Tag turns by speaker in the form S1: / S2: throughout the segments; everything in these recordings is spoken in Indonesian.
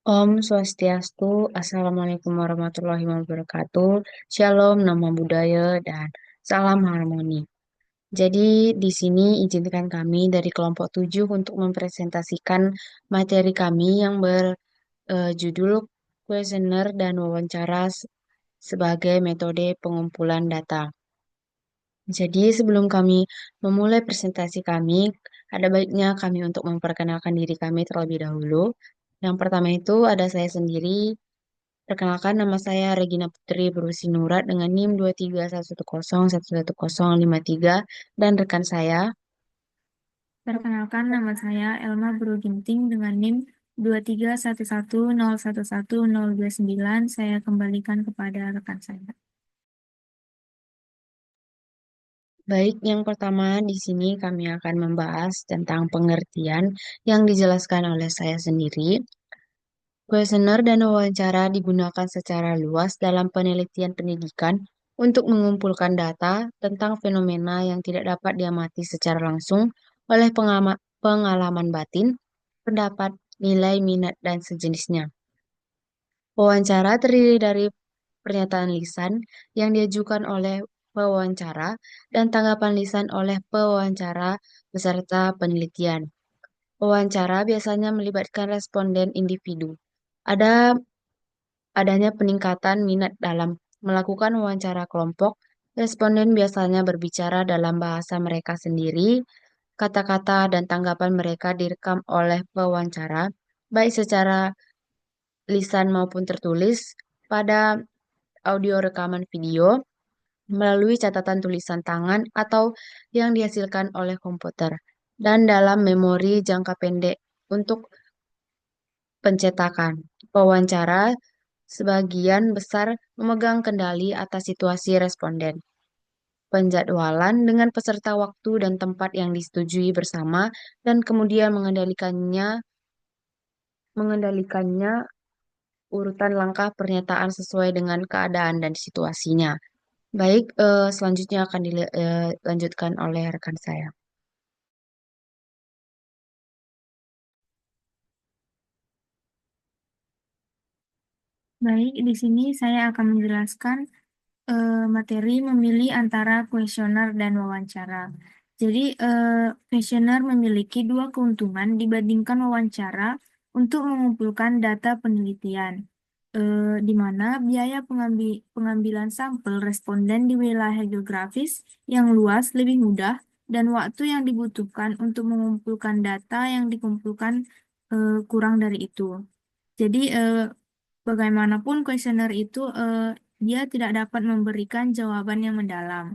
S1: Om Swastiastu, Assalamualaikum warahmatullahi wabarakatuh, Shalom, Nama Budaya, dan Salam Harmoni. Jadi di sini izinkan kami dari kelompok 7 untuk mempresentasikan materi kami yang berjudul kuesioner dan wawancara sebagai metode pengumpulan data. Jadi sebelum kami memulai presentasi kami, ada baiknya kami untuk memperkenalkan diri kami terlebih dahulu. Yang pertama itu ada saya sendiri. Perkenalkan, nama saya Regina Putri Berusinurat dengan NIM 231101153 dan rekan saya.
S2: Perkenalkan, nama saya Elma Bro Ginting dengan NIM 23110111029. Saya kembalikan kepada rekan saya.
S1: Baik, yang pertama di sini kami akan membahas tentang pengertian yang dijelaskan oleh saya sendiri. Kuesioner dan wawancara digunakan secara luas dalam penelitian pendidikan untuk mengumpulkan data tentang fenomena yang tidak dapat diamati secara langsung oleh pengalaman batin, pendapat, nilai, minat, dan sejenisnya. Wawancara terdiri dari pernyataan lisan yang diajukan oleh pewawancara dan tanggapan lisan oleh pewawancara beserta penelitian. Wawancara biasanya melibatkan responden individu. Ada adanya peningkatan minat dalam melakukan wawancara kelompok, responden biasanya berbicara dalam bahasa mereka sendiri, kata-kata dan tanggapan mereka direkam oleh pewawancara, baik secara lisan maupun tertulis, pada audio rekaman video, melalui catatan tulisan tangan atau yang dihasilkan oleh komputer, dan dalam memori jangka pendek untuk pencetakan. Pewawancara sebagian besar memegang kendali atas situasi responden. Penjadwalan dengan peserta waktu dan tempat yang disetujui bersama dan kemudian mengendalikannya urutan langkah pernyataan sesuai dengan keadaan dan situasinya. Baik, selanjutnya akan dilanjutkan oleh rekan saya.
S2: Baik, di sini saya akan menjelaskan materi memilih antara kuesioner dan wawancara. Jadi, kuesioner memiliki dua keuntungan dibandingkan wawancara untuk mengumpulkan data penelitian, di mana biaya pengambilan sampel responden di wilayah geografis yang luas lebih mudah dan waktu yang dibutuhkan untuk mengumpulkan data yang dikumpulkan kurang dari itu. Jadi, bagaimanapun kuesioner itu dia tidak dapat memberikan jawaban yang mendalam.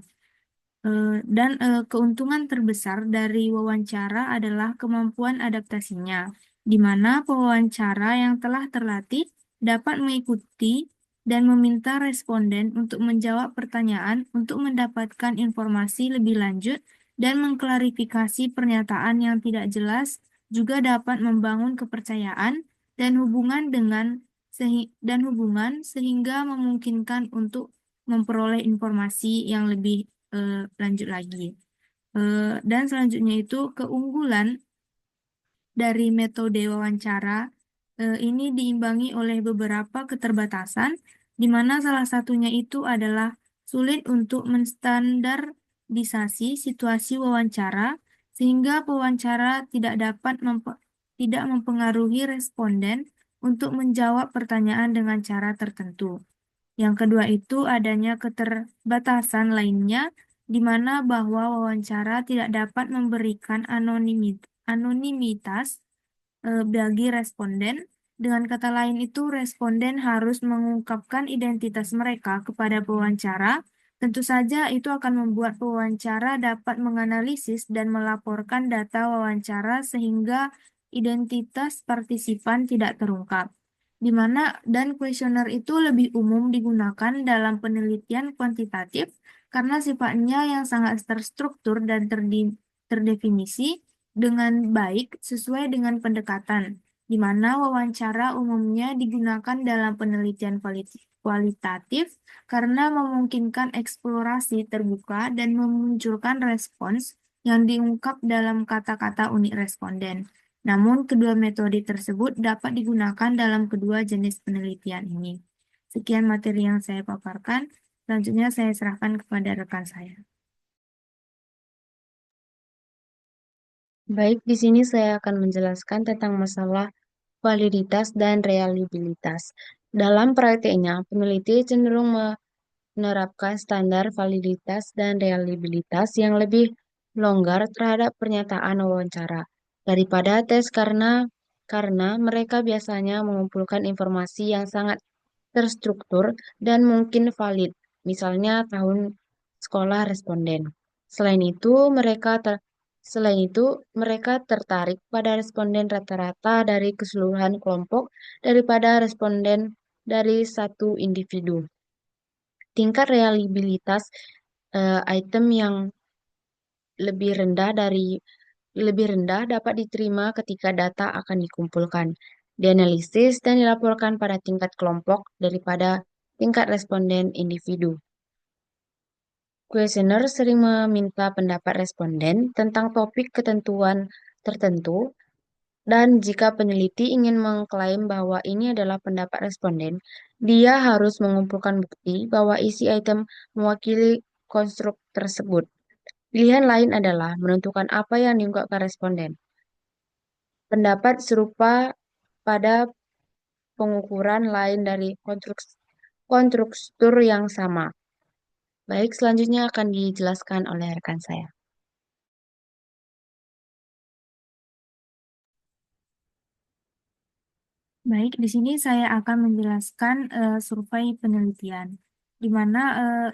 S2: Dan keuntungan terbesar dari wawancara adalah kemampuan adaptasinya, di mana pewawancara yang telah terlatih dapat mengikuti dan meminta responden untuk menjawab pertanyaan untuk mendapatkan informasi lebih lanjut dan mengklarifikasi pernyataan yang tidak jelas, juga dapat membangun kepercayaan dan hubungan sehingga memungkinkan untuk memperoleh informasi yang lebih lanjut lagi. Dan selanjutnya itu keunggulan dari metode wawancara ini diimbangi oleh beberapa keterbatasan, di mana salah satunya itu adalah sulit untuk menstandardisasi situasi wawancara, sehingga pewawancara tidak mempengaruhi responden untuk menjawab pertanyaan dengan cara tertentu. Yang kedua itu adanya keterbatasan lainnya, di mana bahwa wawancara tidak dapat memberikan anonimitas bagi responden. Dengan kata lain itu, responden harus mengungkapkan identitas mereka kepada pewawancara. Tentu saja itu akan membuat pewawancara dapat menganalisis dan melaporkan data wawancara sehingga identitas partisipan tidak terungkap. Di mana dan kuesioner itu lebih umum digunakan dalam penelitian kuantitatif karena sifatnya yang sangat terstruktur dan terdefinisi dengan baik sesuai dengan pendekatan, di mana wawancara umumnya digunakan dalam penelitian kualitatif karena memungkinkan eksplorasi terbuka dan memunculkan respons yang diungkap dalam kata-kata unik responden. Namun, kedua metode tersebut dapat digunakan dalam kedua jenis penelitian ini. Sekian materi yang saya paparkan. Selanjutnya saya serahkan kepada rekan saya.
S1: Baik, di sini saya akan menjelaskan tentang masalah validitas dan reliabilitas. Dalam prakteknya, peneliti cenderung menerapkan standar validitas dan reliabilitas yang lebih longgar terhadap pernyataan wawancara daripada tes karena mereka biasanya mengumpulkan informasi yang sangat terstruktur dan mungkin valid, misalnya tahun sekolah responden. Selain itu, selain itu, mereka tertarik pada responden rata-rata dari keseluruhan kelompok daripada responden dari satu individu. Tingkat reliabilitas item yang lebih rendah lebih rendah dapat diterima ketika data akan dikumpulkan, dianalisis dan dilaporkan pada tingkat kelompok daripada tingkat responden individu. Kuesioner sering meminta pendapat responden tentang topik ketentuan tertentu, dan jika peneliti ingin mengklaim bahwa ini adalah pendapat responden, dia harus mengumpulkan bukti bahwa isi item mewakili konstruk tersebut. Pilihan lain adalah menentukan apa yang diungkapkan responden. Pendapat serupa pada pengukuran lain dari konstruktur yang sama. Baik, selanjutnya akan dijelaskan oleh rekan saya.
S2: Baik, di sini saya akan menjelaskan survei penelitian, di mana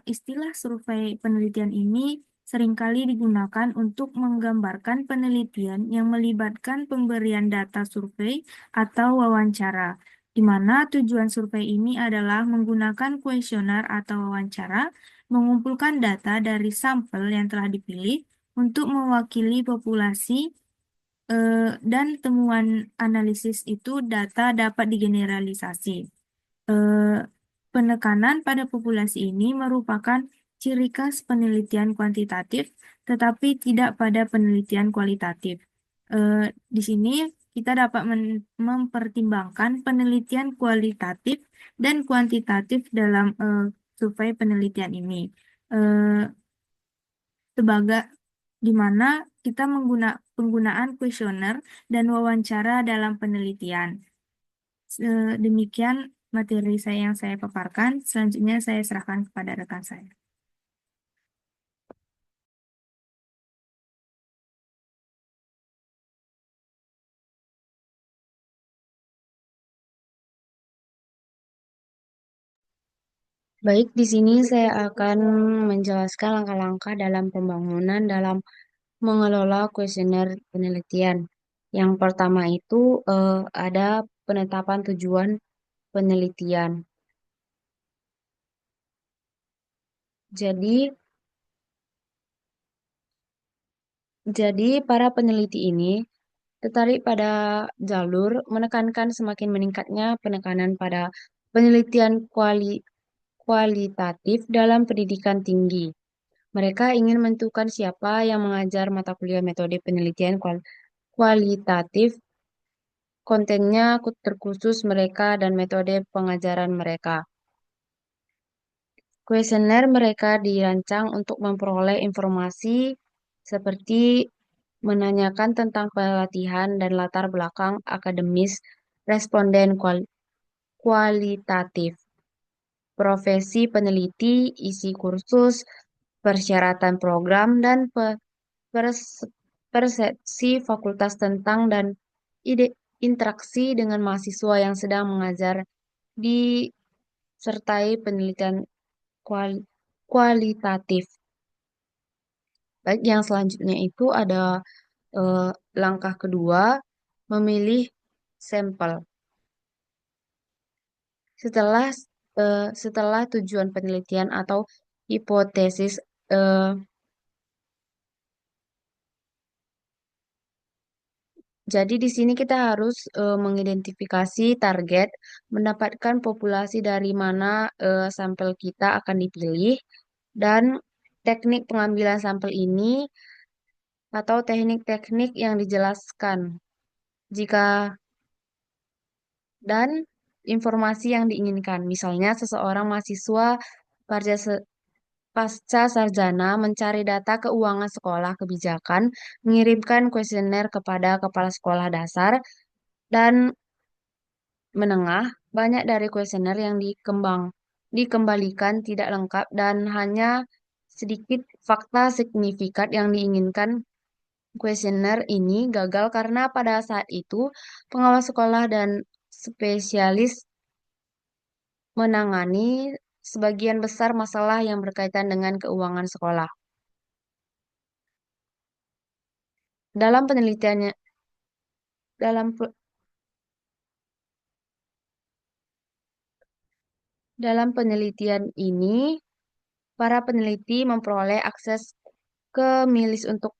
S2: istilah survei penelitian ini seringkali digunakan untuk menggambarkan penelitian yang melibatkan pemberian data survei atau wawancara, di mana tujuan survei ini adalah menggunakan kuesioner atau wawancara, mengumpulkan data dari sampel yang telah dipilih untuk mewakili populasi dan temuan analisis itu data dapat digeneralisasi. Eh, Penekanan pada populasi ini merupakan ciri khas penelitian kuantitatif, tetapi tidak pada penelitian kualitatif. Di sini kita dapat mempertimbangkan penelitian kualitatif dan kuantitatif dalam survei penelitian ini. Eh, Sebagai di mana kita penggunaan kuesioner dan wawancara dalam penelitian. Demikian materi saya yang saya paparkan. Selanjutnya saya serahkan kepada rekan saya.
S1: Baik, di sini saya akan menjelaskan langkah-langkah dalam pembangunan dalam mengelola kuesioner penelitian. Yang pertama itu ada penetapan tujuan penelitian. Jadi, jadi para peneliti ini tertarik pada jalur menekankan semakin meningkatnya penekanan pada penelitian kualitatif dalam pendidikan tinggi. Mereka ingin menentukan siapa yang mengajar mata kuliah metode penelitian kualitatif, kontennya terkhusus mereka dan metode pengajaran mereka. Kuesioner mereka dirancang untuk memperoleh informasi seperti menanyakan tentang pelatihan dan latar belakang akademis responden kualitatif, profesi peneliti, isi kursus, persyaratan program, dan pers- persepsi fakultas tentang dan ide interaksi dengan mahasiswa yang sedang mengajar disertai penelitian kual- kualitatif. Baik, yang selanjutnya itu ada eh, langkah kedua, memilih sampel. Setelah setelah tujuan penelitian atau hipotesis eh, jadi di sini kita harus mengidentifikasi target, mendapatkan populasi dari mana sampel kita akan dipilih, dan teknik pengambilan sampel ini atau teknik-teknik yang dijelaskan. jika dan informasi yang diinginkan. Misalnya, seseorang mahasiswa pasca pasca sarjana mencari data keuangan sekolah kebijakan, mengirimkan kuesioner kepada kepala sekolah dasar dan menengah. Banyak dari kuesioner yang dikembalikan tidak lengkap dan hanya sedikit fakta signifikan yang diinginkan. Kuesioner ini gagal karena pada saat itu pengawas sekolah dan spesialis menangani sebagian besar masalah yang berkaitan dengan keuangan sekolah. Dalam penelitiannya, dalam pe- dalam penelitian ini, para peneliti memperoleh akses ke milis untuk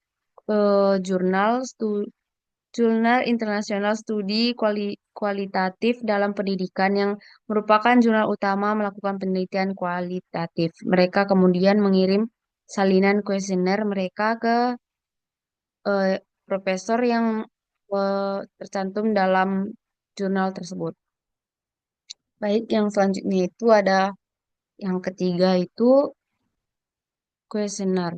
S1: jurnal Jurnal Internasional Studi Kualitatif dalam Pendidikan yang merupakan jurnal utama melakukan penelitian kualitatif. Mereka kemudian mengirim salinan kuesioner mereka ke eh, profesor yang tercantum dalam jurnal tersebut. Baik, yang selanjutnya itu ada yang ketiga itu kuesioner.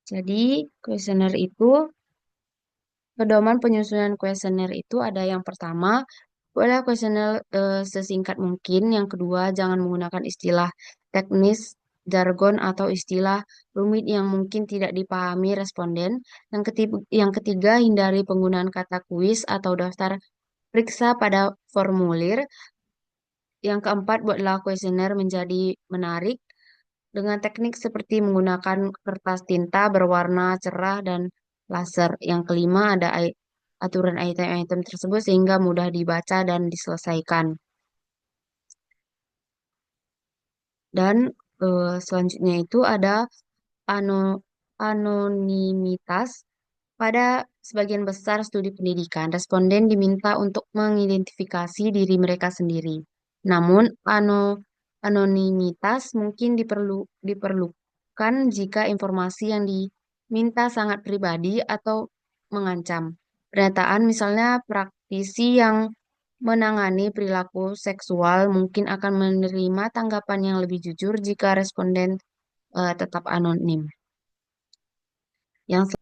S1: Jadi, kuesioner itu pedoman penyusunan kuesioner itu ada yang pertama, boleh kuesioner sesingkat mungkin. Yang kedua, jangan menggunakan istilah teknis, jargon, atau istilah rumit yang mungkin tidak dipahami responden. Yang ketiga, hindari penggunaan kata kuis atau daftar periksa pada formulir. Yang keempat, buatlah kuesioner menjadi menarik dengan teknik seperti menggunakan kertas tinta berwarna cerah dan laser. Yang kelima, ada aturan item-item tersebut sehingga mudah dibaca dan diselesaikan. Dan selanjutnya itu ada ano- anonimitas. Pada sebagian besar studi pendidikan, responden diminta untuk mengidentifikasi diri mereka sendiri. Namun, anonimitas mungkin diperlukan jika informasi yang diminta sangat pribadi atau mengancam. Pernyataan misalnya praktisi yang menangani perilaku seksual mungkin akan menerima tanggapan yang lebih jujur jika responden tetap anonim.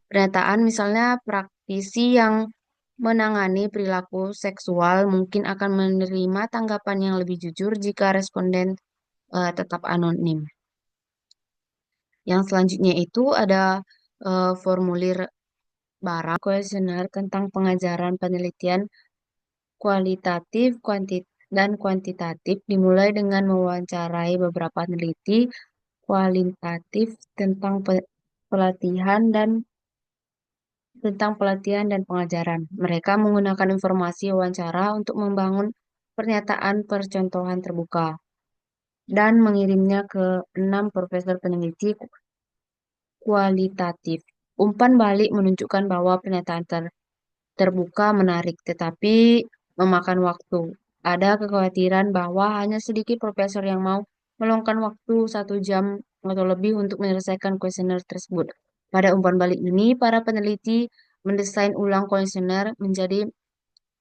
S1: Pernyataan misalnya praktisi yang menangani perilaku seksual mungkin akan menerima tanggapan yang lebih jujur jika responden tetap anonim. Yang selanjutnya itu ada formulir barang kuesioner tentang pengajaran penelitian kualitatif, dan kuantitatif dimulai dengan mewawancarai beberapa peneliti kualitatif pelatihan dan pelatihan dan pengajaran. Mereka menggunakan informasi wawancara untuk membangun pernyataan percontohan terbuka dan mengirimnya ke 6 profesor peneliti kualitatif. Umpan balik menunjukkan bahwa pernyataan terbuka menarik, tetapi memakan waktu. Ada kekhawatiran bahwa hanya sedikit profesor yang mau meluangkan waktu 1 jam atau lebih untuk menyelesaikan kuesioner tersebut. Pada umpan balik ini, para peneliti mendesain ulang kuesioner menjadi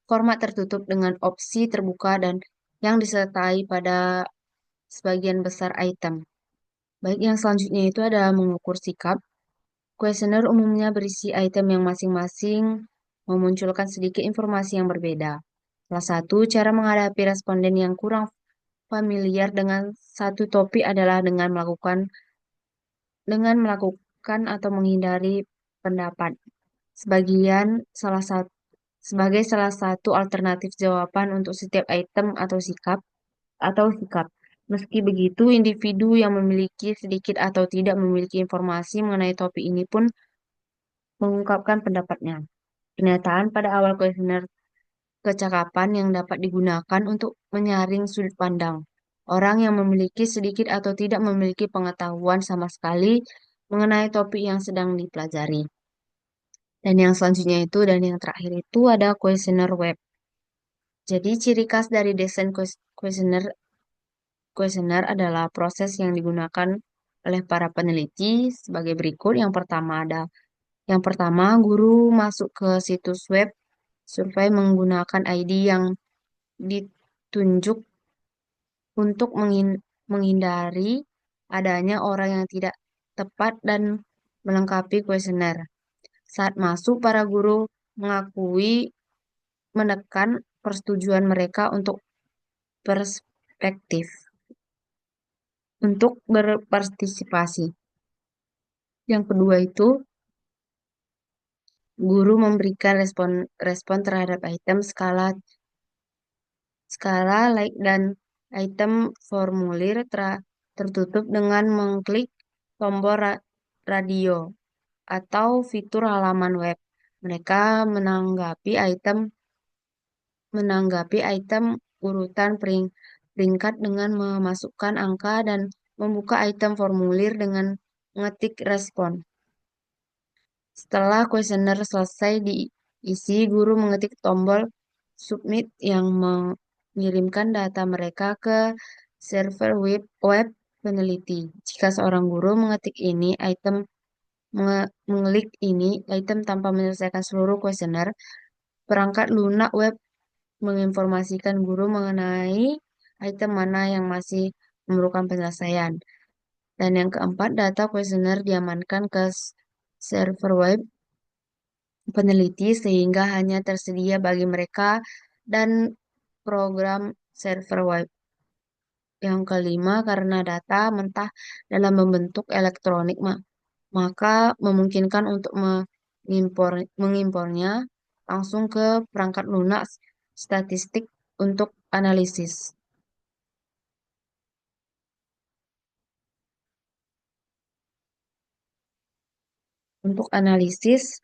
S1: format tertutup dengan opsi terbuka dan yang disertai pada sebagian besar item. Baik, yang selanjutnya itu ada mengukur sikap. Kuesioner umumnya berisi item yang masing-masing memunculkan sedikit informasi yang berbeda. Salah satu cara menghadapi responden yang kurang familiar dengan satu topik adalah dengan melakukan atau menghindari pendapat. Sebagian salah satu sebagai salah satu alternatif jawaban untuk setiap item atau sikap. Meski begitu, individu yang memiliki sedikit atau tidak memiliki informasi mengenai topik ini pun mengungkapkan pendapatnya. Pernyataan pada awal kuesioner kecakapan yang dapat digunakan untuk menyaring sudut pandang. Orang yang memiliki sedikit atau tidak memiliki pengetahuan sama sekali mengenai topik yang sedang dipelajari. Dan yang selanjutnya itu dan yang terakhir itu ada kuesioner web. Jadi ciri khas dari desain kuesioner kuesioner adalah proses yang digunakan oleh para peneliti sebagai berikut. Yang pertama ada Yang pertama, guru masuk ke situs web survei menggunakan ID yang ditunjuk untuk menghindari adanya orang yang tidak tepat dan melengkapi kuesioner. Saat masuk, para guru mengakui menekan persetujuan mereka untuk perspektif, untuk berpartisipasi. Yang kedua itu, guru memberikan respon terhadap item skala skala like dan item formulir tertutup dengan mengklik tombol radio atau fitur halaman web. Mereka menanggapi item urutan peringkat dengan memasukkan angka dan membuka item formulir dengan mengetik respon. Setelah kuesioner selesai diisi, guru mengetik tombol submit yang mengirimkan data mereka ke server web peneliti. Jika seorang guru mengelik ini item tanpa menyelesaikan seluruh kuesioner, perangkat lunak web menginformasikan guru mengenai item mana yang masih memerlukan penyelesaian. Dan yang keempat, data kuesioner diamankan ke server web peneliti sehingga hanya tersedia bagi mereka dan program server web. Yang kelima, karena data mentah dalam membentuk elektronik, maka memungkinkan untuk mengimpornya langsung ke perangkat lunak statistik untuk analisis. Untuk analisis,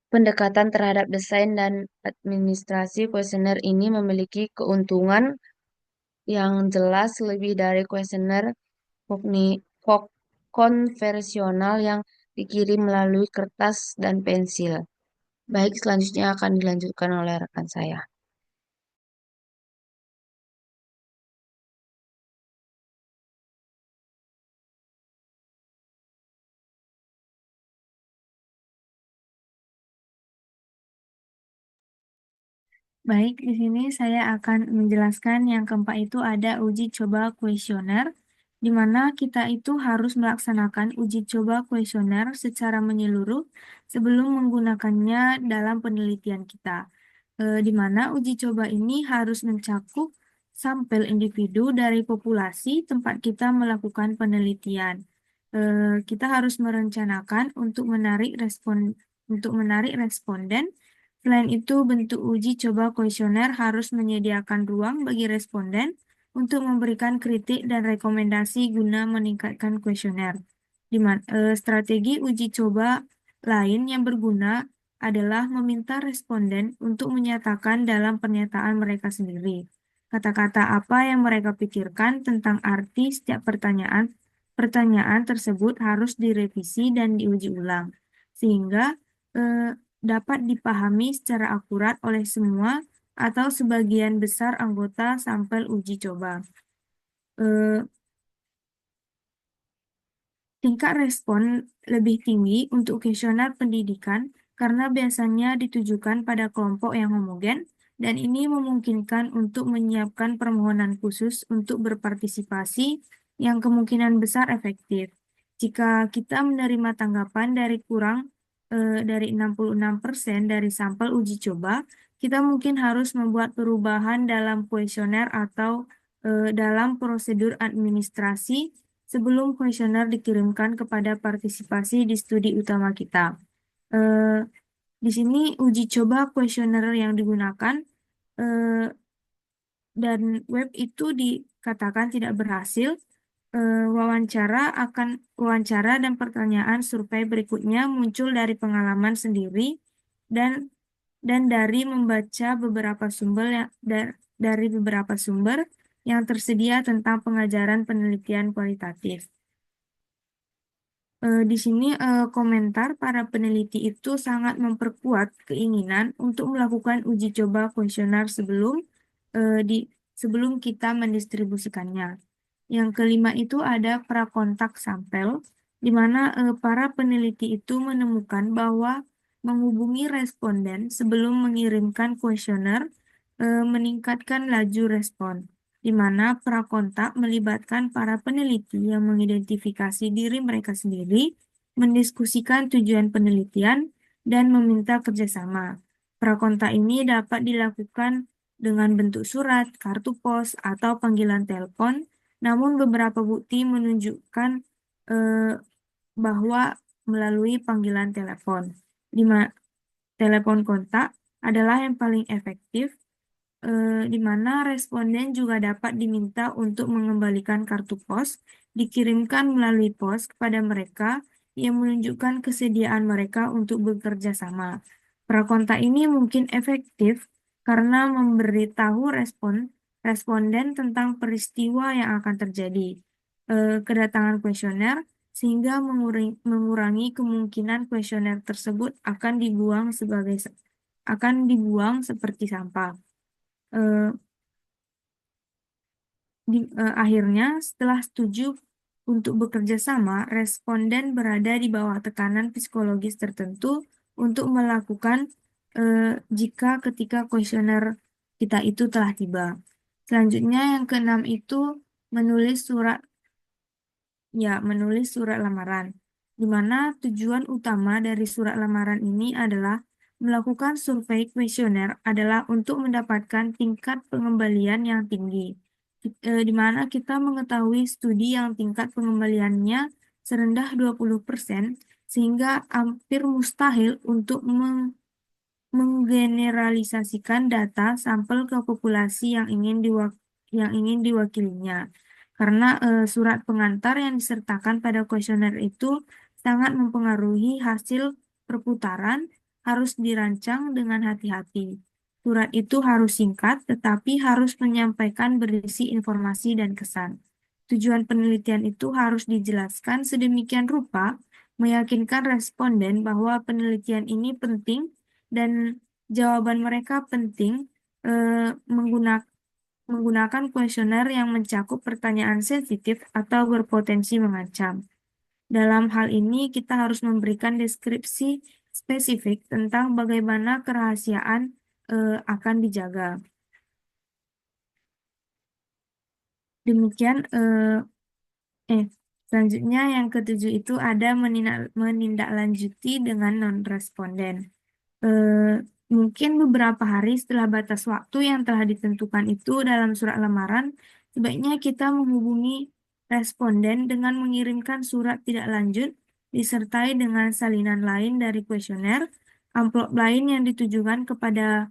S1: pendekatan terhadap desain dan administrasi kuesioner ini memiliki keuntungan yang jelas lebih dari kuesioner konvensional yang dikirim melalui kertas dan pensil. Baik, selanjutnya akan dilanjutkan oleh rekan saya.
S2: Baik, di sini saya akan menjelaskan yang keempat itu ada uji coba kuesioner, di mana kita itu harus melaksanakan uji coba kuesioner secara menyeluruh sebelum menggunakannya dalam penelitian kita. Di mana uji coba ini harus mencakup sampel individu dari populasi tempat kita melakukan penelitian. Kita harus merencanakan untuk menarik responden. Selain itu, bentuk uji coba kuesioner harus menyediakan ruang bagi responden untuk memberikan kritik dan rekomendasi guna meningkatkan kuesioner. Strategi uji coba lain yang berguna adalah meminta responden untuk menyatakan dalam pernyataan mereka sendiri kata-kata apa yang mereka pikirkan tentang arti setiap pertanyaan. Pertanyaan tersebut harus direvisi dan diuji ulang sehingga dapat dipahami secara akurat oleh semua atau sebagian besar anggota sampel uji coba. Eh, Tingkat respon lebih tinggi untuk kuesioner pendidikan karena biasanya ditujukan pada kelompok yang homogen dan ini memungkinkan untuk menyiapkan permohonan khusus untuk berpartisipasi yang kemungkinan besar efektif. Jika kita menerima tanggapan dari 66% dari sampel uji coba, kita mungkin harus membuat perubahan dalam kuesioner atau dalam prosedur administrasi sebelum kuesioner dikirimkan kepada partisipasi di studi utama kita. Eh, di sini uji coba kuesioner yang digunakan eh, dan web itu dikatakan tidak berhasil. Wawancara dan pertanyaan survei berikutnya muncul dari pengalaman sendiri dan dari membaca dari beberapa sumber yang tersedia tentang pengajaran penelitian kualitatif. Di sini komentar para peneliti itu sangat memperkuat keinginan untuk melakukan uji coba kuesioner eh, di sebelum kita mendistribusikannya. Yang kelima itu ada prakontak sampel. di mana para peneliti itu menemukan bahwa menghubungi responden sebelum mengirimkan kuesioner meningkatkan laju respon, di mana prakontak melibatkan para peneliti yang mengidentifikasi diri mereka sendiri, mendiskusikan tujuan penelitian, dan meminta kerjasama. Prakontak ini dapat dilakukan dengan bentuk surat, kartu pos, atau panggilan telepon, namun beberapa bukti menunjukkan eh, bahwa melalui panggilan telepon, di mana telepon kontak adalah yang paling efektif, di mana responden juga dapat diminta untuk mengembalikan kartu pos dikirimkan melalui pos kepada mereka yang menunjukkan kesediaan mereka untuk bekerja sama. Prakontak ini mungkin efektif karena memberitahu responden tentang peristiwa yang akan terjadi, kedatangan kuesioner, sehingga mengurangi kemungkinan kuesioner tersebut akan dibuang seperti sampah. Eh, Akhirnya, setelah setuju untuk bekerja sama, responden berada di bawah tekanan psikologis tertentu untuk melakukan jika ketika kuesioner kita itu telah tiba. Selanjutnya, yang keenam itu menulis surat menulis surat lamaran, di mana tujuan utama dari surat lamaran ini adalah melakukan survei kuesioner adalah untuk mendapatkan tingkat pengembalian yang tinggi, di mana kita mengetahui studi yang tingkat pengembaliannya serendah 20%, sehingga hampir mustahil untuk menggeneralisasikan data sampel ke populasi yang ingin diwakilinya. Karena surat pengantar yang disertakan pada kuesioner itu sangat mempengaruhi hasil perputaran, harus dirancang dengan hati-hati. Surat itu harus singkat, tetapi harus menyampaikan berisi informasi dan kesan. Tujuan penelitian itu harus dijelaskan sedemikian rupa, meyakinkan responden bahwa penelitian ini penting dan jawaban mereka penting, menggunakan kuesioner yang mencakup pertanyaan sensitif atau berpotensi mengancam. Dalam hal ini, kita harus memberikan deskripsi spesifik tentang bagaimana kerahasiaan akan dijaga. Demikian, eh, selanjutnya yang ketujuh itu ada menindaklanjuti dengan non-responden. eh, Mungkin beberapa hari setelah batas waktu yang telah ditentukan itu dalam surat lamaran, sebaiknya kita menghubungi responden dengan mengirimkan surat tidak lanjut disertai dengan salinan lain dari kuesioner, amplop lain yang ditujukan kepada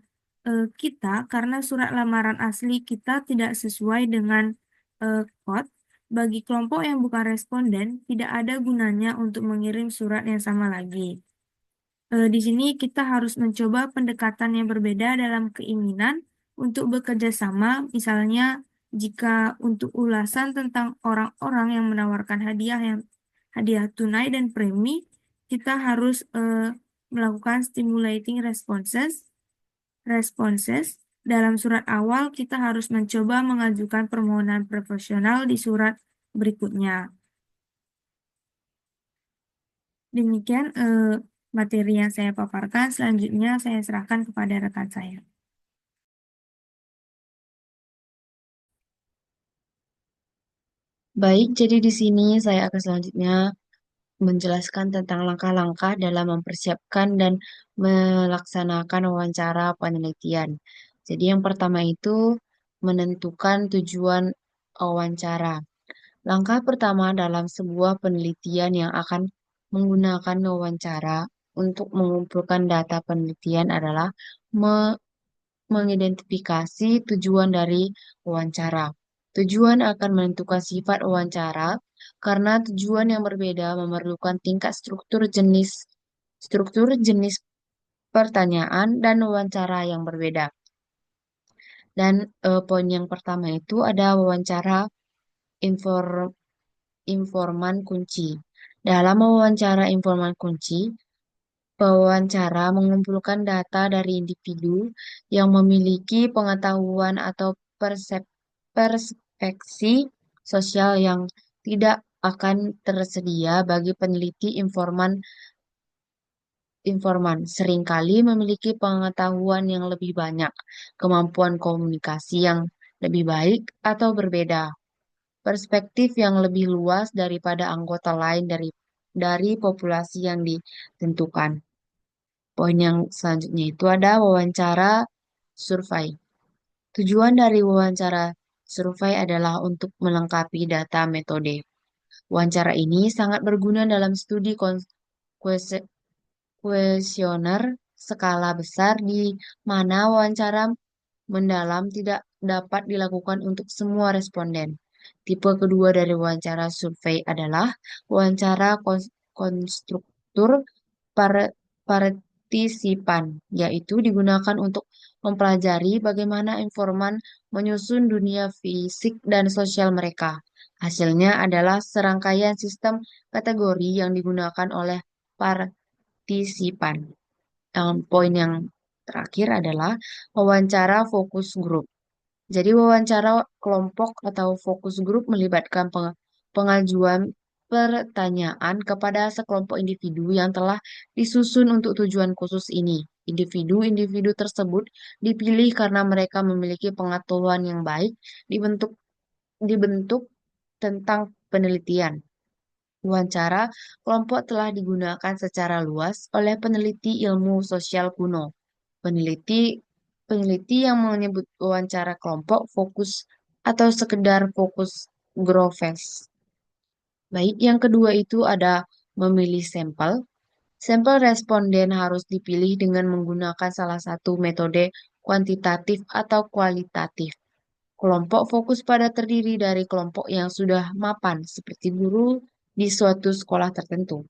S2: kita karena surat lamaran asli kita tidak sesuai dengan kode. Bagi kelompok yang bukan responden, tidak ada gunanya untuk mengirim surat yang sama lagi. Di sini kita harus mencoba pendekatan yang berbeda dalam keinginan untuk bekerja sama. Misalnya, jika untuk ulasan tentang orang-orang yang menawarkan hadiah tunai dan premi, kita harus melakukan stimulating responses. Dalam surat awal, kita harus mencoba mengajukan permohonan profesional di surat berikutnya. Demikian materi yang saya paparkan. Selanjutnya saya serahkan kepada rekan saya.
S1: Baik, jadi di sini saya akan selanjutnya menjelaskan tentang langkah-langkah dalam mempersiapkan dan melaksanakan wawancara penelitian. Jadi yang pertama itu menentukan tujuan wawancara. Langkah pertama dalam sebuah penelitian yang akan menggunakan wawancara untuk mengumpulkan data penelitian adalah mengidentifikasi tujuan dari wawancara. Tujuan akan menentukan sifat wawancara karena tujuan yang berbeda memerlukan tingkat struktur jenis pertanyaan dan wawancara yang berbeda. Dan poin yang pertama itu ada wawancara infor- informan kunci. Dalam wawancara informan kunci, pewawancara mengumpulkan data dari individu yang memiliki pengetahuan atau perspeksi sosial yang tidak akan tersedia bagi peneliti informan seringkali memiliki pengetahuan yang lebih banyak, kemampuan komunikasi yang lebih baik atau berbeda, perspektif yang lebih luas daripada anggota lain dari populasi yang ditentukan. Poin yang selanjutnya itu ada wawancara survei. Tujuan dari wawancara survei adalah untuk melengkapi data metode. Wawancara ini sangat berguna dalam studi kuesioner skala besar di mana wawancara mendalam tidak dapat dilakukan untuk semua responden. Tipe kedua dari wawancara survei adalah wawancara konstruktur par- partisipan, yaitu digunakan untuk mempelajari bagaimana informan menyusun dunia fisik dan sosial mereka. Hasilnya adalah serangkaian sistem kategori yang digunakan oleh partisipan. Poin yang terakhir adalah wawancara fokus grup. Jadi wawancara kelompok atau fokus grup melibatkan pengajuan pertanyaan kepada sekelompok individu yang telah disusun untuk tujuan khusus ini. Individu-individu tersebut dipilih karena mereka memiliki pengetahuan yang baik dibentuk dibentuk tentang penelitian. Wawancara kelompok telah digunakan secara luas oleh peneliti ilmu sosial kuno. Peneliti peneliti yang menyebut wawancara kelompok fokus atau sekedar fokus Groves. Baik, yang kedua itu ada memilih sampel. Sampel responden harus dipilih dengan menggunakan salah satu metode kuantitatif atau kualitatif. Kelompok fokus pada terdiri dari kelompok yang sudah mapan, seperti guru di suatu sekolah tertentu.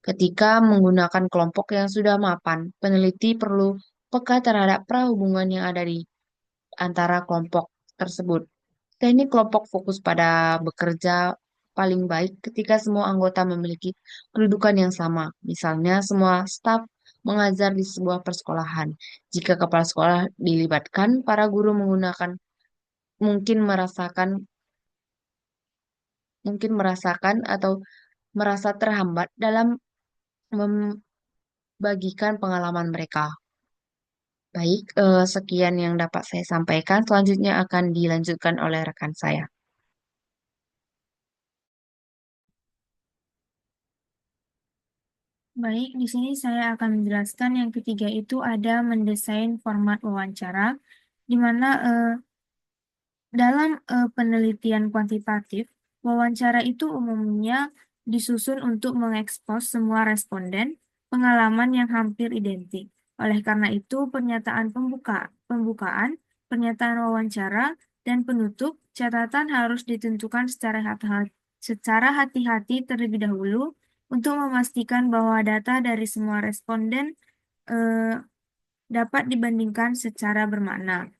S1: Ketika menggunakan kelompok yang sudah mapan, peneliti perlu peka terhadap perahubungan yang ada di antara kelompok tersebut. Teknik kelompok fokus pada bekerja paling baik ketika semua anggota memiliki kedudukan yang sama. Misalnya, semua staf mengajar di sebuah persekolahan. Jika kepala sekolah dilibatkan, para guru mungkin merasakan mungkin merasakan atau merasa terhambat dalam membagikan pengalaman mereka. Baik, sekian yang dapat saya sampaikan. Selanjutnya akan dilanjutkan oleh rekan saya.
S2: Baik, di sini saya akan menjelaskan yang ketiga itu ada mendesain format wawancara, di mana dalam penelitian kuantitatif, wawancara itu umumnya disusun untuk mengekspos semua responden pengalaman yang hampir identik. Oleh karena itu, pembukaan, pernyataan wawancara, dan penutup catatan harus ditentukan secara hati-hati terlebih dahulu untuk memastikan bahwa data dari semua responden eh, dapat dibandingkan secara bermakna.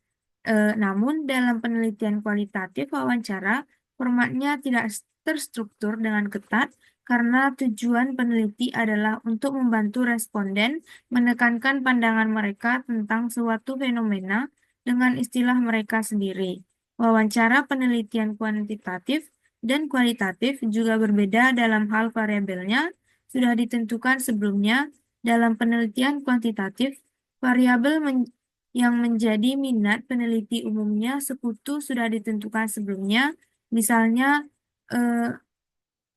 S2: Namun, dalam penelitian kualitatif wawancara, formatnya tidak terstruktur dengan ketat karena tujuan peneliti adalah untuk membantu responden menekankan pandangan mereka tentang suatu fenomena dengan istilah mereka sendiri. Wawancara penelitian kuantitatif dan kualitatif juga berbeda dalam hal variabelnya sudah ditentukan sebelumnya. Dalam penelitian kuantitatif, variabel yang menjadi minat peneliti umumnya sekutu sudah ditentukan sebelumnya. Misalnya, eh,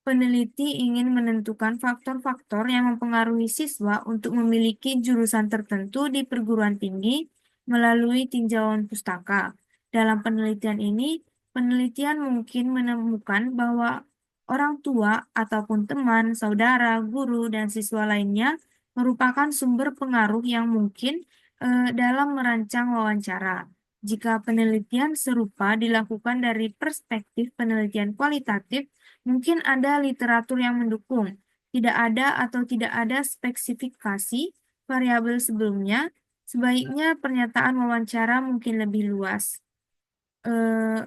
S2: peneliti ingin menentukan faktor-faktor yang mempengaruhi siswa untuk memiliki jurusan tertentu di perguruan tinggi melalui tinjauan pustaka. Dalam penelitian ini, penelitian mungkin menemukan bahwa orang tua ataupun teman, saudara, guru, dan siswa lainnya merupakan sumber pengaruh yang mungkin dalam merancang wawancara. Jika penelitian serupa dilakukan dari perspektif penelitian kualitatif, mungkin ada literatur yang mendukung. Tidak ada atau tidak ada spesifikasi variabel sebelumnya, sebaiknya pernyataan wawancara mungkin lebih luas. Eh,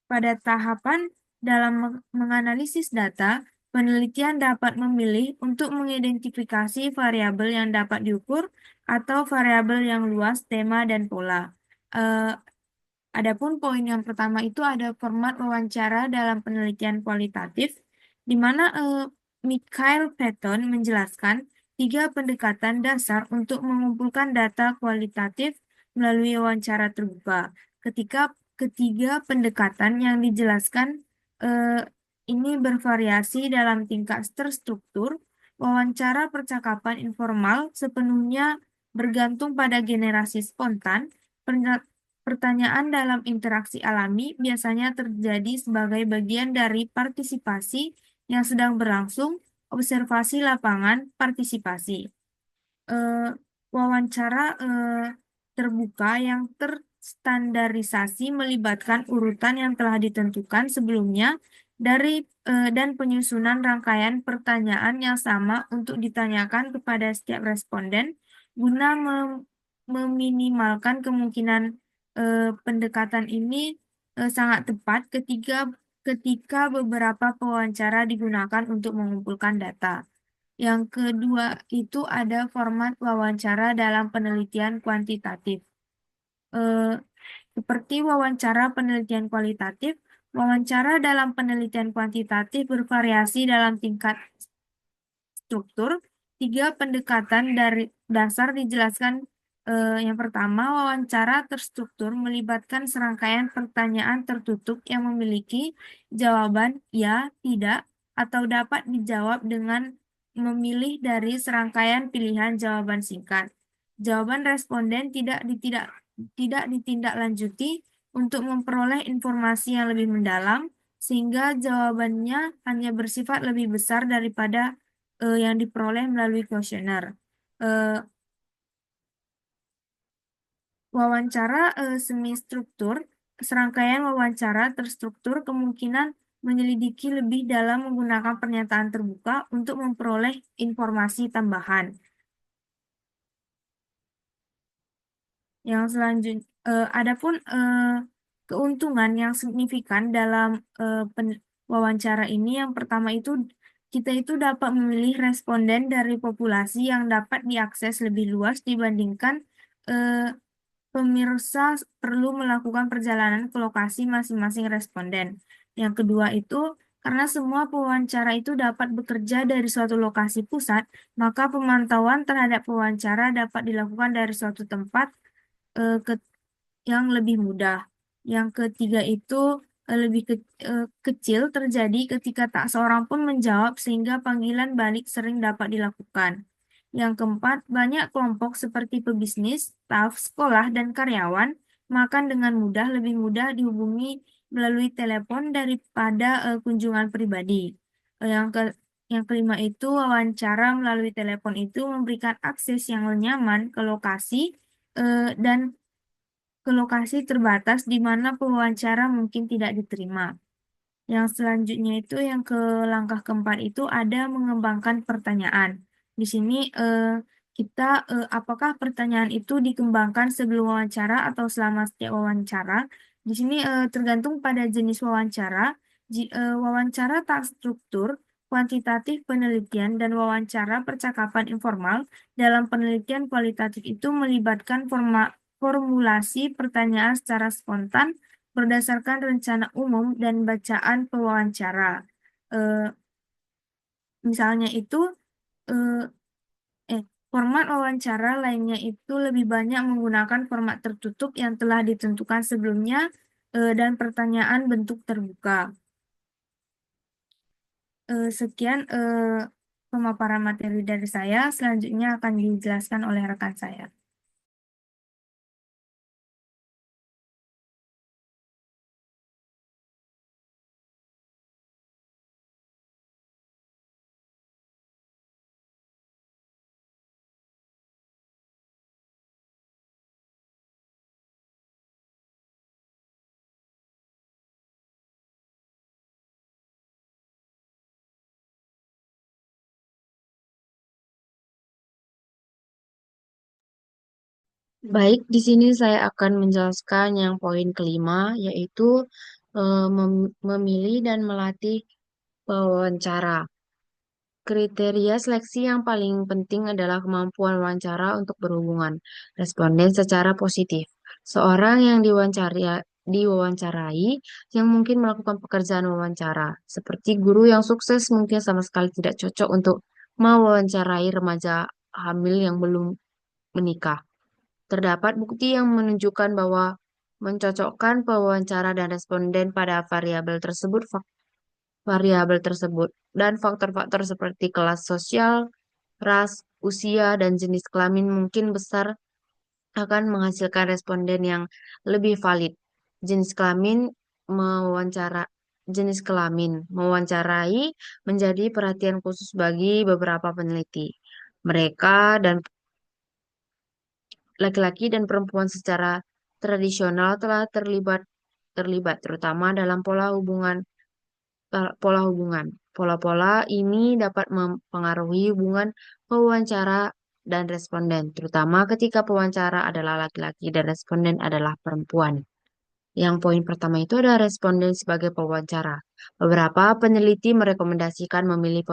S2: Pada tahapan dalam menganalisis data, penelitian dapat memilih untuk mengidentifikasi variabel yang dapat diukur atau variabel yang luas, tema, dan pola. Eh, Adapun poin yang pertama itu ada format wawancara dalam penelitian kualitatif. di mana Mikhail Patton menjelaskan tiga pendekatan dasar untuk mengumpulkan data kualitatif melalui wawancara terbuka. Ketika ketiga pendekatan yang dijelaskan ini bervariasi dalam tingkat terstruktur, wawancara percakapan informal sepenuhnya bergantung pada generasi spontan. Pertanyaan dalam interaksi alami biasanya terjadi sebagai bagian dari partisipasi yang sedang berlangsung, observasi lapangan, partisipasi. eh, Wawancara terbuka yang terstandarisasi melibatkan urutan yang telah ditentukan sebelumnya dan penyusunan rangkaian pertanyaan yang sama untuk ditanyakan kepada setiap responden guna meminimalkan kemungkinan pendekatan ini sangat tepat ketika beberapa pewawancara digunakan untuk mengumpulkan data. Yang kedua itu ada format wawancara dalam penelitian kuantitatif. Eh, Seperti wawancara penelitian kualitatif, wawancara dalam penelitian kuantitatif bervariasi dalam tingkat struktur. Tiga pendekatan dari dasar dijelaskan. Yang pertama, wawancara terstruktur melibatkan serangkaian pertanyaan tertutup yang memiliki jawaban ya, tidak, atau dapat dijawab dengan memilih dari serangkaian pilihan jawaban singkat. Jawaban responden tidak ditindaklanjuti untuk memperoleh informasi yang lebih mendalam, sehingga jawabannya hanya bersifat lebih besar daripada yang diperoleh melalui kuesioner. Eh, Wawancara semi struktur, serangkaian wawancara terstruktur kemungkinan menyelidiki lebih dalam menggunakan pernyataan terbuka untuk memperoleh informasi tambahan. Yang selanjutnya, adapun keuntungan yang signifikan dalam wawancara ini, yang pertama itu kita itu dapat memilih responden dari populasi yang dapat diakses lebih luas dibandingkan eh, pemirsa perlu melakukan perjalanan ke lokasi masing-masing responden. Yang kedua itu, karena semua pewawancara itu dapat bekerja dari suatu lokasi pusat, maka pemantauan terhadap pewawancara dapat dilakukan dari suatu tempat eh, ke yang lebih mudah. Yang ketiga itu lebih kecil terjadi ketika tak seorang pun menjawab sehingga panggilan balik sering dapat dilakukan. Yang keempat, banyak kelompok seperti pebisnis, staf, sekolah, dan karyawan makan dengan mudah lebih mudah dihubungi melalui telepon daripada kunjungan pribadi. Yang yang kelima itu wawancara melalui telepon itu memberikan akses yang nyaman ke lokasi dan ke lokasi terbatas di mana pewawancara mungkin tidak diterima. Yang selanjutnya itu yang ke langkah keempat itu ada mengembangkan pertanyaan. Di sini kita apakah pertanyaan itu dikembangkan sebelum wawancara atau selama setiap wawancara. Di sini tergantung pada jenis wawancara. Wawancara tak struktur, kuantitatif penelitian, dan wawancara percakapan informal dalam penelitian kualitatif itu melibatkan formulasi pertanyaan secara spontan berdasarkan rencana umum dan bacaan pewawancara. Eh, Misalnya itu, eh, format wawancara lainnya itu lebih banyak menggunakan format tertutup yang telah ditentukan sebelumnya dan pertanyaan bentuk terbuka. Sekian pemaparan materi dari saya. Selanjutnya akan dijelaskan oleh rekan saya.
S1: Baik, di sini saya akan menjelaskan yang poin kelima, yaitu memilih dan melatih pewawancara. Kriteria seleksi yang paling penting adalah kemampuan wawancara untuk berhubungan responden secara positif. Seorang yang diwawancarai yang mungkin melakukan pekerjaan wawancara. Seperti guru yang sukses mungkin sama sekali tidak cocok untuk mewawancarai remaja hamil yang belum menikah. Terdapat bukti yang menunjukkan bahwa mencocokkan pewawancara dan responden pada variabel tersebut dan faktor-faktor seperti kelas sosial, ras, usia, dan jenis kelamin mungkin besar akan menghasilkan responden yang lebih valid. Jenis kelamin mewawancara jenis kelamin mewawancarai menjadi perhatian khusus bagi beberapa peneliti. Mereka dan laki-laki dan perempuan secara tradisional telah terlibat terlibat terutama dalam pola hubungan. Pola-pola ini dapat mempengaruhi hubungan pewawancara dan responden, terutama ketika pewawancara adalah laki-laki dan responden adalah perempuan. Yang poin pertama itu ada responden sebagai pewawancara. Beberapa peneliti merekomendasikan memilih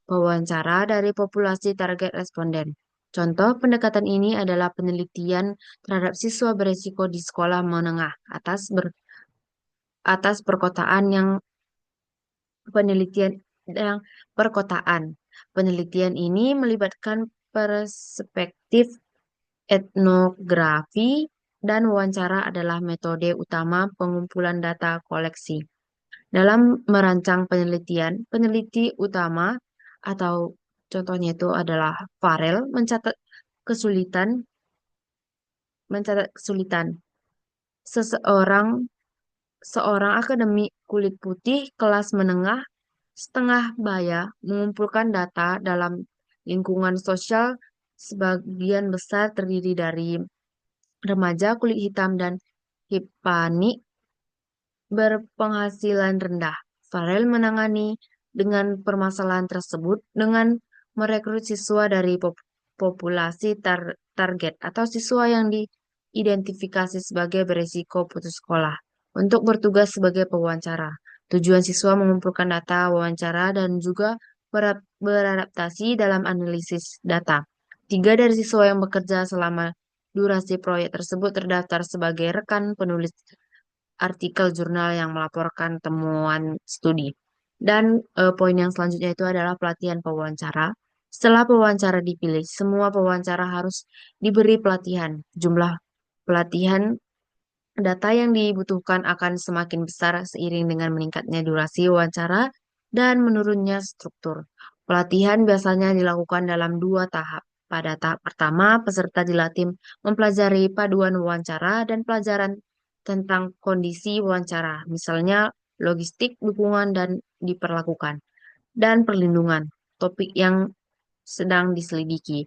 S1: pewawancara dari populasi target responden. Contoh pendekatan ini adalah penelitian terhadap siswa beresiko di sekolah menengah atas perkotaan penelitian yang perkotaan. Penelitian ini melibatkan perspektif etnografi dan wawancara adalah metode utama pengumpulan data koleksi. Dalam merancang penelitian, peneliti utama atau contohnya itu adalah Farrell kesulitan mencatat kesulitan seseorang seorang akademik kulit putih kelas menengah setengah baya mengumpulkan data dalam lingkungan sosial sebagian besar terdiri dari remaja kulit hitam dan Hispanic berpenghasilan rendah. Farrell menangani dengan permasalahan tersebut dengan merekrut siswa dari populasi target atau siswa yang diidentifikasi sebagai berisiko putus sekolah untuk bertugas sebagai pewawancara. Tujuan siswa mengumpulkan data wawancara dan juga beradaptasi dalam analisis data. 3 dari siswa yang bekerja selama durasi proyek tersebut terdaftar sebagai rekan penulis artikel jurnal yang melaporkan temuan studi. Dan poin yang selanjutnya itu adalah pelatihan pewawancara. Setelah pewawancara dipilih, semua pewawancara harus diberi pelatihan. Jumlah pelatihan data yang dibutuhkan akan semakin besar seiring dengan meningkatnya durasi wawancara dan menurunnya struktur. Pelatihan biasanya dilakukan dalam 2 tahap. Pada tahap pertama, peserta dilatih mempelajari paduan wawancara dan pelajaran tentang kondisi wawancara, misalnya logistik, dukungan, dan diperlakukan, dan perlindungan, topik yang sedang diselidiki.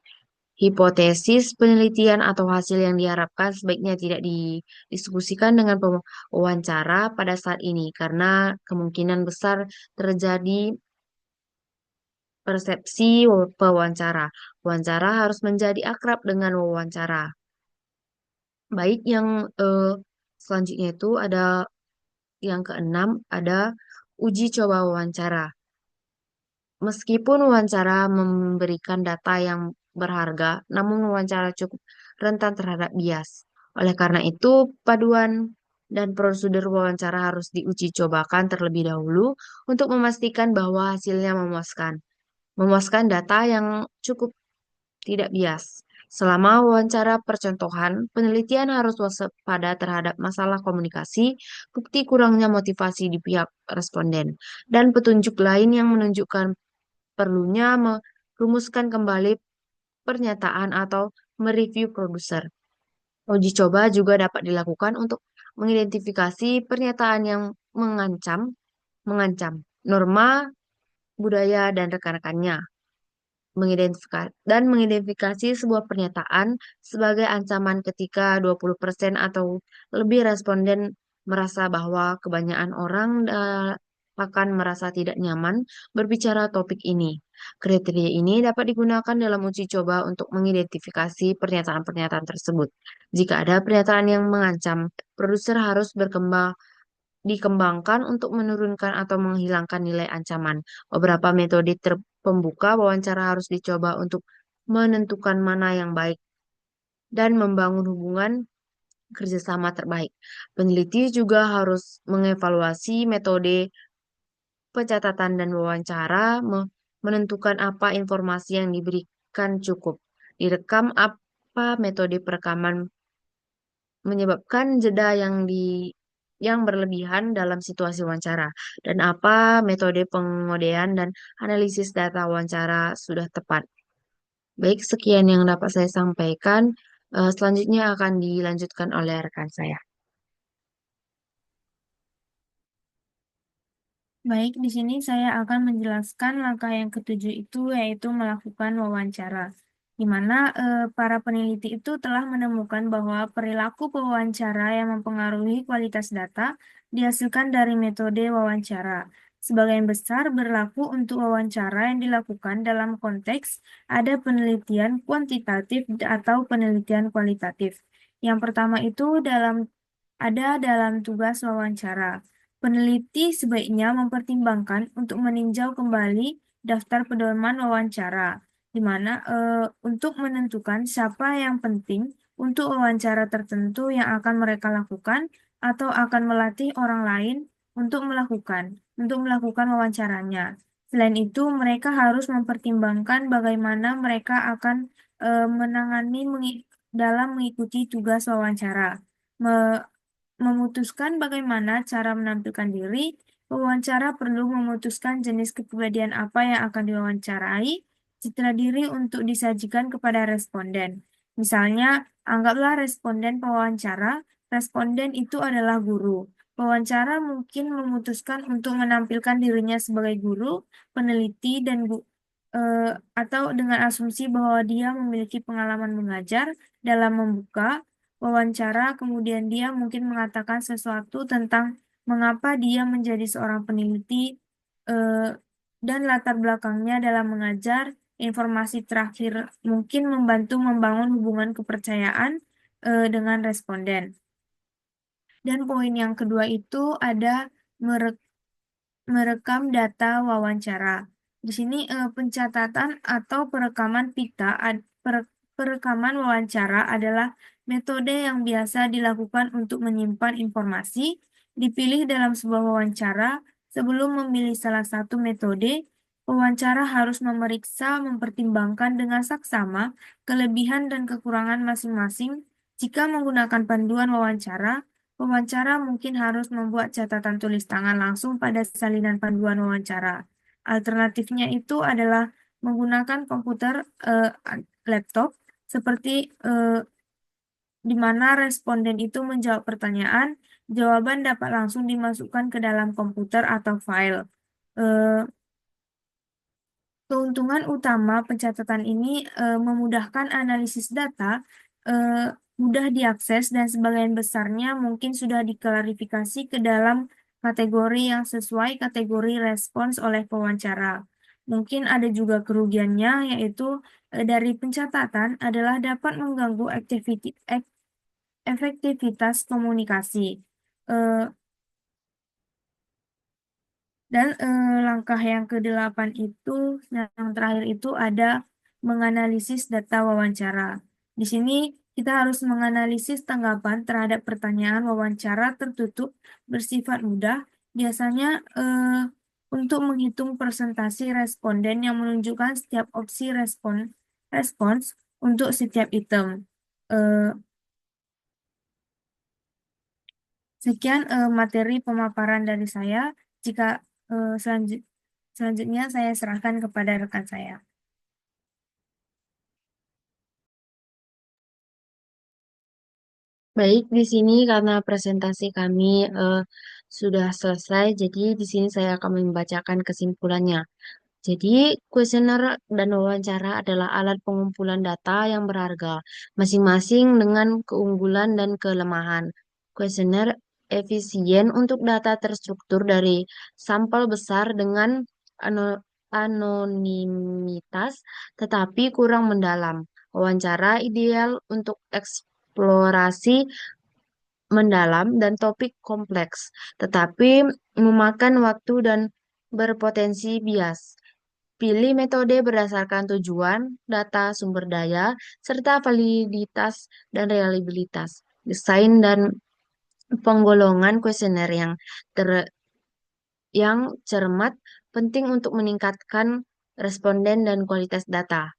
S1: Hipotesis penelitian atau hasil yang diharapkan sebaiknya tidak didiskusikan dengan pewawancara pada saat ini karena kemungkinan besar terjadi persepsi pewawancara. Wawancara harus menjadi akrab dengan wawancara. Baik, yang eh, selanjutnya itu ada yang keenam, ada uji coba wawancara. Meskipun wawancara memberikan data yang berharga, namun wawancara cukup rentan terhadap bias. Oleh karena itu, paduan dan prosedur wawancara harus diuji cobakan terlebih dahulu untuk memastikan bahwa hasilnya memuaskan. Memuaskan data yang cukup tidak bias. Selama wawancara percontohan, penelitian harus waspada terhadap masalah komunikasi, bukti kurangnya motivasi di pihak responden, dan petunjuk lain yang menunjukkan perlunya merumuskan kembali pernyataan atau mereview produser. Uji coba juga dapat dilakukan untuk mengidentifikasi pernyataan yang mengancam norma budaya dan rekan-rekannya mengidentifikasi sebuah pernyataan sebagai ancaman ketika 20% atau lebih responden merasa bahwa kebanyakan orang akan merasa tidak nyaman berbicara topik ini. Kriteria ini dapat digunakan dalam uji coba untuk mengidentifikasi pernyataan-pernyataan tersebut. Jika ada pernyataan yang mengancam, produser harus dikembangkan untuk menurunkan atau menghilangkan nilai ancaman. Beberapa metode pembuka wawancara harus dicoba untuk menentukan mana yang baik dan membangun hubungan kerjasama terbaik. Peneliti juga harus mengevaluasi metode pencatatan dan wawancara, menentukan apa informasi yang diberikan cukup direkam, apa metode perekaman menyebabkan jeda yang berlebihan dalam situasi wawancara, dan apa metode pengodean dan analisis data wawancara sudah tepat. Baik, sekian yang dapat saya sampaikan. Selanjutnya akan dilanjutkan oleh rekan saya.
S2: Baik, di sini saya akan menjelaskan langkah yang ketujuh itu yaitu melakukan wawancara, di mana para peneliti itu telah menemukan bahwa perilaku pewawancara yang mempengaruhi kualitas data dihasilkan dari metode wawancara. Sebagian besar berlaku untuk wawancara yang dilakukan dalam konteks ada penelitian kuantitatif atau penelitian kualitatif. Yang pertama itu dalam tugas wawancara. Peneliti sebaiknya mempertimbangkan untuk meninjau kembali daftar pedoman wawancara, di mana untuk menentukan siapa yang penting untuk wawancara tertentu yang akan mereka lakukan atau akan melatih orang lain untuk melakukan wawancaranya. Selain itu, mereka harus mempertimbangkan bagaimana mereka akan menangani dalam mengikuti tugas wawancara. Memutuskan bagaimana cara menampilkan diri, pewawancara perlu memutuskan jenis kepribadian apa yang akan diwawancarai, citra diri untuk disajikan kepada responden. Misalnya, anggaplah responden pewawancara, responden itu adalah guru. Pewawancara mungkin memutuskan untuk menampilkan dirinya sebagai guru, peneliti, eh, atau dengan asumsi bahwa dia memiliki pengalaman mengajar dalam membuka wawancara, kemudian dia mungkin mengatakan sesuatu tentang mengapa dia menjadi seorang peneliti eh, dan latar belakangnya dalam mengajar. Informasi terakhir mungkin membantu membangun hubungan kepercayaan dengan responden. Dan poin yang kedua itu ada merekam data wawancara. Di sini pencatatan atau perekaman perekaman wawancara adalah metode yang biasa dilakukan untuk menyimpan informasi dipilih dalam sebuah wawancara. Sebelum memilih salah satu metode, pewawancara harus mempertimbangkan dengan saksama kelebihan dan kekurangan masing-masing. Jika menggunakan panduan wawancara, pewawancara mungkin harus membuat catatan tulis tangan langsung pada salinan panduan wawancara. Alternatifnya itu adalah menggunakan komputer laptop seperti di mana responden itu menjawab pertanyaan, jawaban dapat langsung dimasukkan ke dalam komputer atau file. Eh, Keuntungan utama pencatatan ini memudahkan analisis data, eh, mudah diakses, dan sebagian besarnya mungkin sudah diklarifikasi ke dalam kategori yang sesuai kategori respons oleh pewawancara. Mungkin ada juga kerugiannya, yaitu dari pencatatan adalah dapat mengganggu efektivitas komunikasi. Eh, Dan langkah yang kedelapan itu, yang terakhir itu ada menganalisis data wawancara. Di sini kita harus menganalisis tanggapan terhadap pertanyaan wawancara tertutup bersifat mudah, biasanya untuk menghitung persentase responden yang menunjukkan setiap opsi respons untuk setiap item. Eh, Sekian materi pemaparan dari saya. Jika selanjutnya saya serahkan kepada rekan saya.
S1: Baik, di sini karena presentasi kami sudah selesai, jadi di sini saya akan membacakan kesimpulannya. Jadi, kuesioner dan wawancara adalah alat pengumpulan data yang berharga, masing-masing dengan keunggulan dan kelemahan. Kuesioner efisien untuk data terstruktur dari sampel besar dengan anonimitas, tetapi kurang mendalam. Wawancara ideal untuk eksplorasi mendalam dan topik kompleks, tetapi memakan waktu dan berpotensi bias. Pilih metode berdasarkan tujuan, data, sumber daya, serta validitas dan reliabilitas. desain dan penggolongan kuesioner yang cermat penting untuk meningkatkan responden dan kualitas data.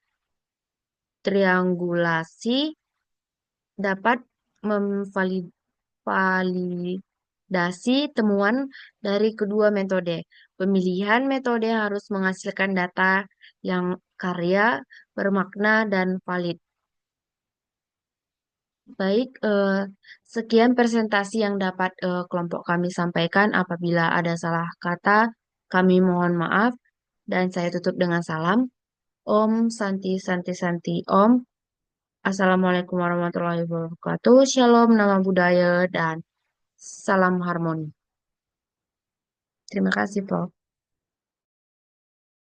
S1: Triangulasi dapat memvalidasi temuan dari kedua metode. Pemilihan metode harus menghasilkan data yang karya, bermakna, dan valid. Baik, sekian presentasi yang dapat kelompok kami sampaikan. Apabila ada salah kata, kami mohon maaf. Dan saya tutup dengan salam. Om Santi Santi Santi Om. Assalamualaikum warahmatullahi wabarakatuh. Shalom, nama budaya, dan salam harmoni. Terima kasih, Prof.